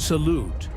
Salute!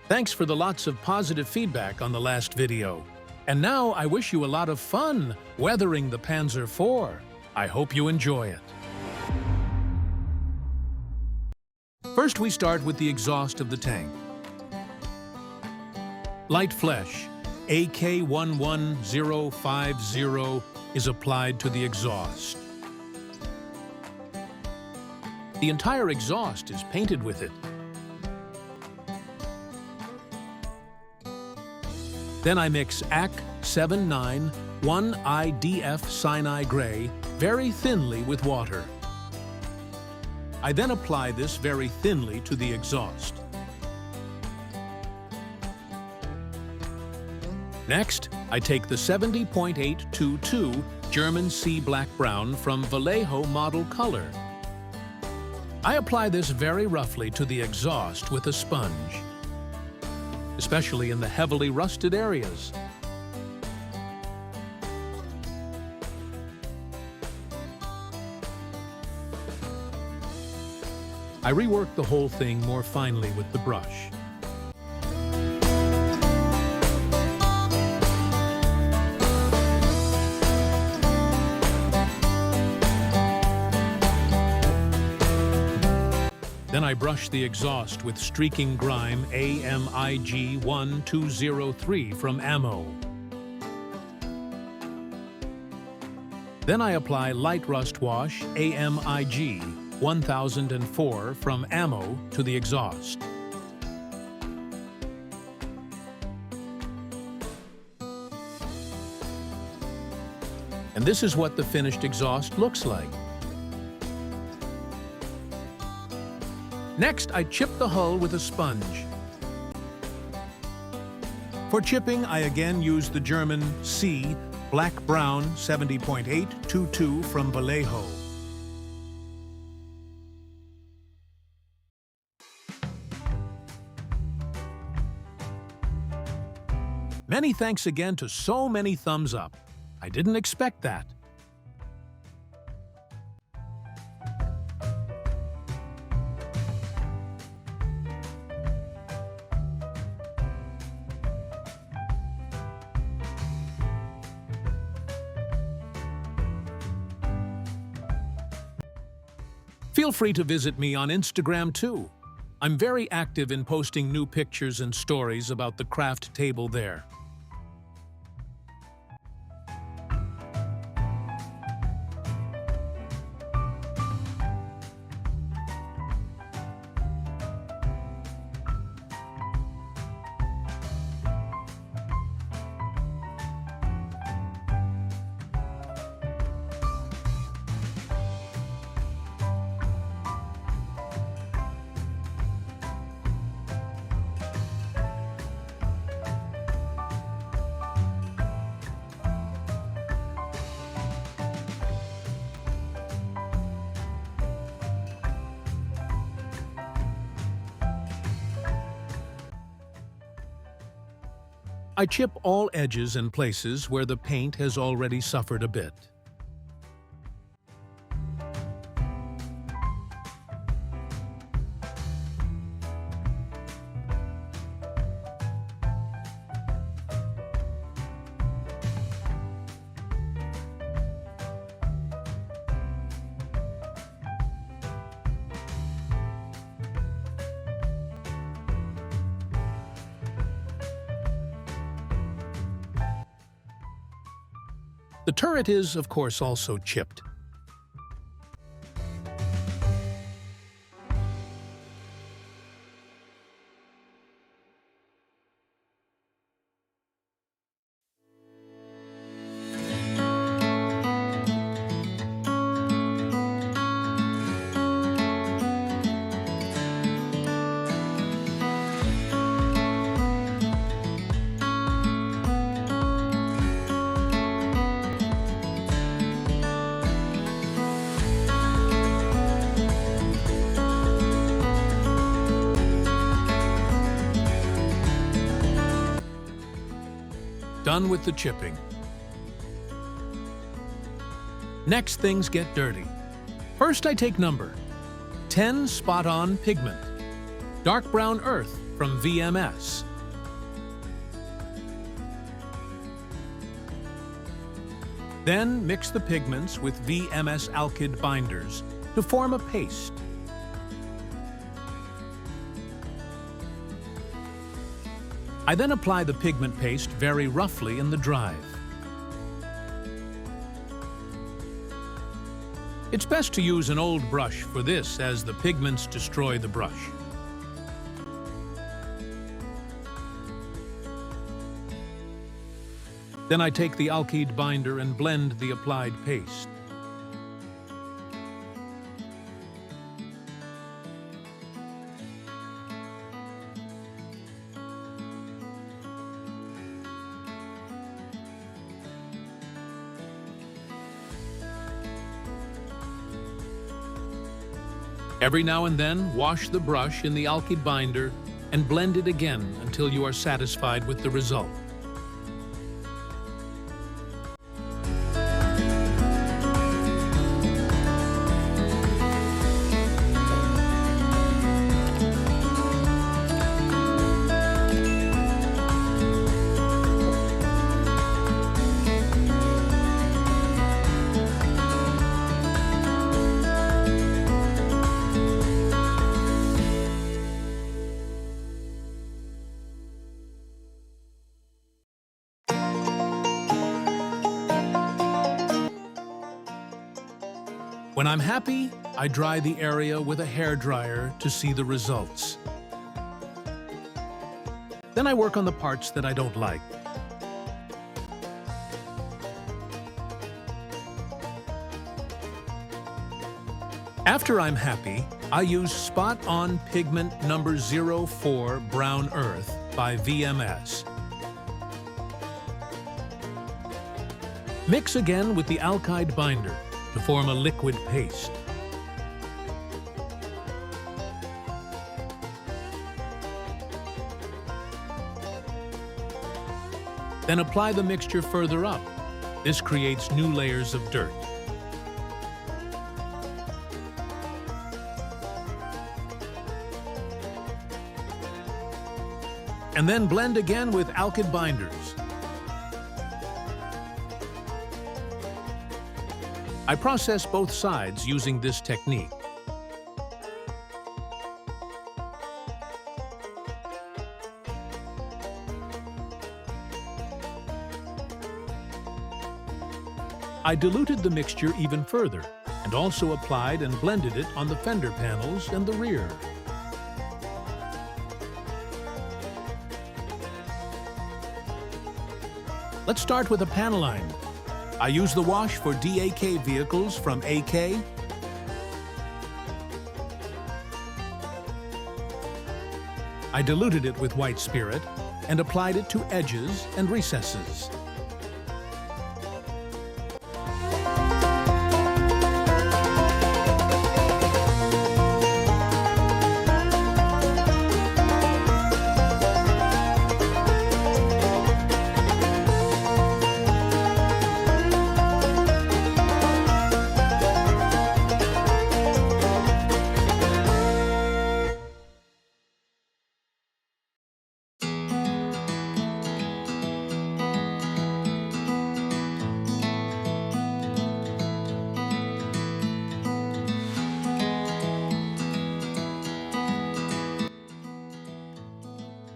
Thanks for the lots of positive feedback on the last video. And now I wish you a lot of fun weathering the Panzer IV. I hope you enjoy it. First, we start with the exhaust of the tank. Light flesh, AK11050, is applied to the exhaust. The entire exhaust is painted with it. Then I mix AC 79 1IDF Sinai Gray very thinly with water. I then apply this very thinly to the exhaust. Next, I take the 70.822 German Sea Black Brown from Vallejo Model Color. I apply this very roughly to the exhaust with a sponge, especially in the heavily rusted areas. I rework the whole thing more finely with the brush. Then I brush the exhaust with Streaking Grime AMIG 1203 from Ammo. Then I apply Light Rust Wash AMIG 1004 from Ammo to the exhaust. And this is what the finished exhaust looks like. Next, I chip the hull with a sponge. For chipping, I again use the German C Black Brown 70.822 from Vallejo. Many thanks again to so many thumbs up. I didn't expect that. Feel free to visit me on Instagram too. I'm very active in posting new pictures and stories about the craft table there. I chip all edges and places where the paint has already suffered a bit. The turret is, of course, also chipped. Done with the chipping. Next, things get dirty. First, I take number 10 spot-on pigment. dark brown earth from VMS. Then mix the pigments with VMS alkyd binders to form a paste. I then apply the pigment paste very roughly in the drive. It's best to use an old brush for this, as the pigments destroy the brush. Then I take the alkyd binder and blend the applied paste. Every now and then, wash the brush in the alkyd binder and blend it again until you are satisfied with the result. When I'm happy, I dry the area with a hairdryer to see the results. Then I work on the parts that I don't like. After I'm happy, I use Spot On Pigment number 04 Brown Earth by VMS. Mix again with the alkyd binder to form a liquid paste. Then apply the mixture further up. This creates new layers of dirt. And then blend again with alkyd binders. I process both sides using this technique. I diluted the mixture even further and also applied and blended it on the fender panels and the rear. Let's start with a Panelline. I use the wash for DAK vehicles from AK. I diluted it with white spirit and applied it to edges and recesses.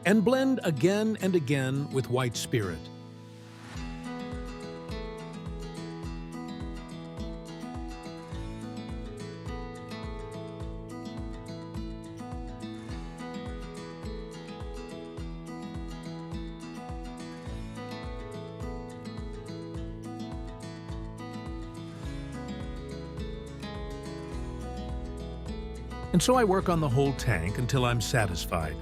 And blend again and again with white spirit. And so I work on the whole tank until I'm satisfied.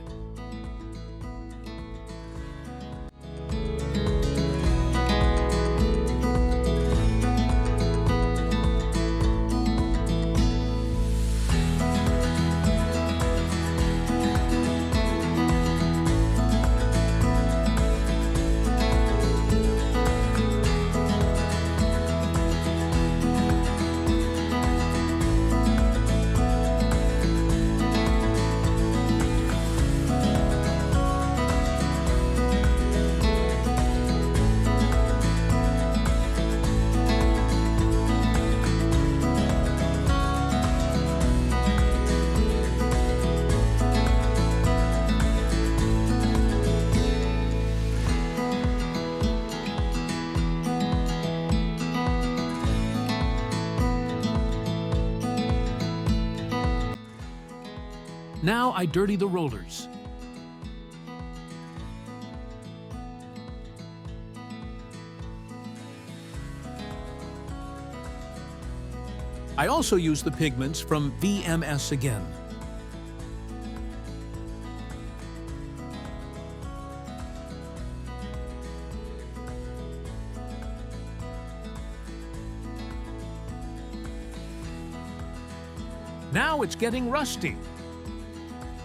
Now I dirty the rollers. I also use the pigments from VMS again. Now it's getting rusty.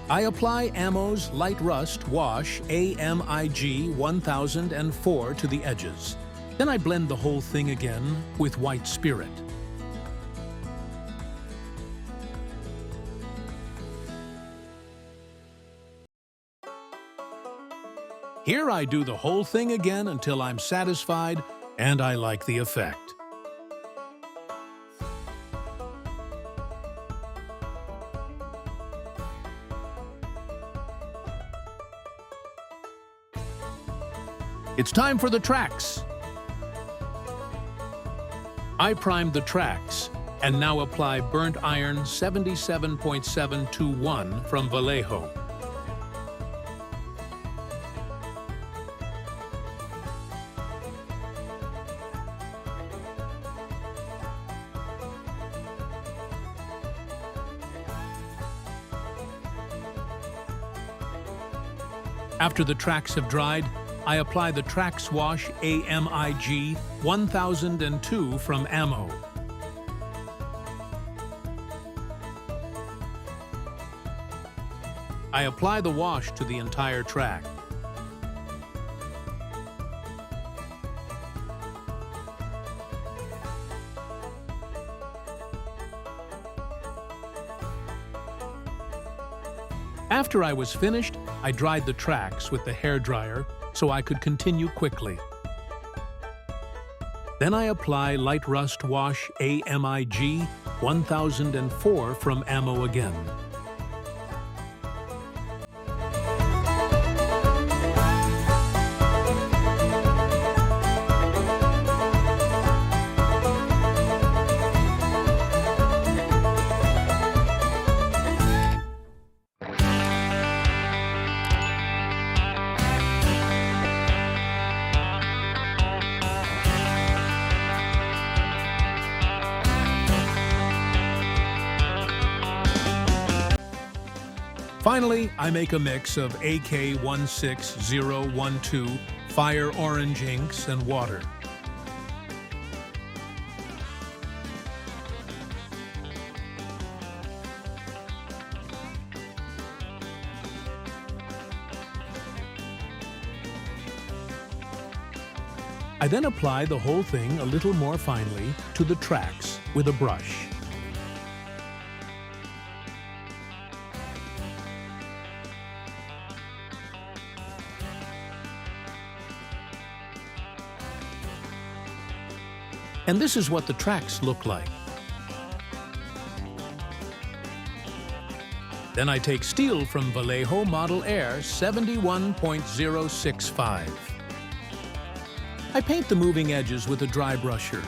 I apply Ammo's Light Rust Wash AMIG 1004 to the edges. Then I blend the whole thing again with white spirit. Here I do the whole thing again until I'm satisfied and I like the effect. It's time for the tracks. I primed the tracks and now apply burnt iron 77.721 from Vallejo. After the tracks have dried, I apply the Tracks Wash AMIG 1002 from Ammo. I apply the wash to the entire track. After I was finished, I dried the tracks with the hairdryer so I could continue quickly. Then I apply Light Rust Wash AMIG 1004 from Ammo again. Finally, I make a mix of AK-16012, fire orange inks, and water. I then apply the whole thing a little more finely to the tracks with a brush. And this is what the tracks look like. Then I take steel from Vallejo Model Air 71.065. I paint the moving edges with a dry brusher.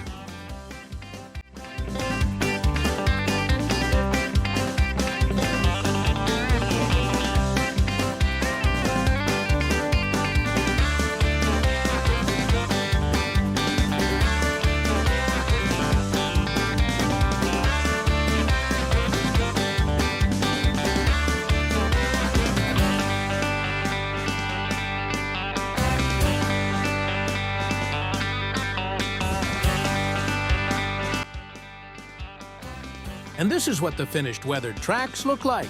And this is what the finished weathered tracks look like.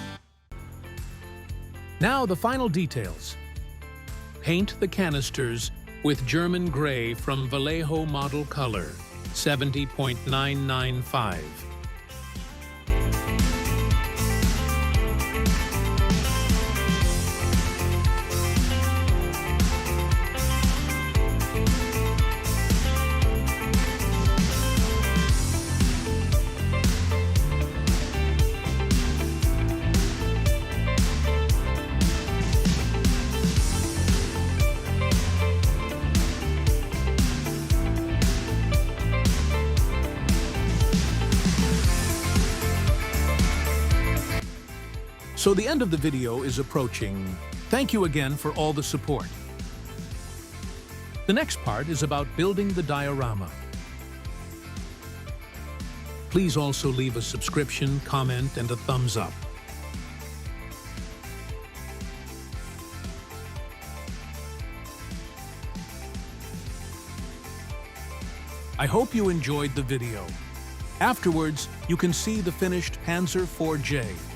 Now the final details. Paint the canisters with German gray from Vallejo Model Color, 70.995. So the end of the video is approaching. Thank you again for all the support. The next part is about building the diorama. Please also leave a subscription, comment, and a thumbs up. I hope you enjoyed the video. Afterwards, you can see the finished Panzer 4J.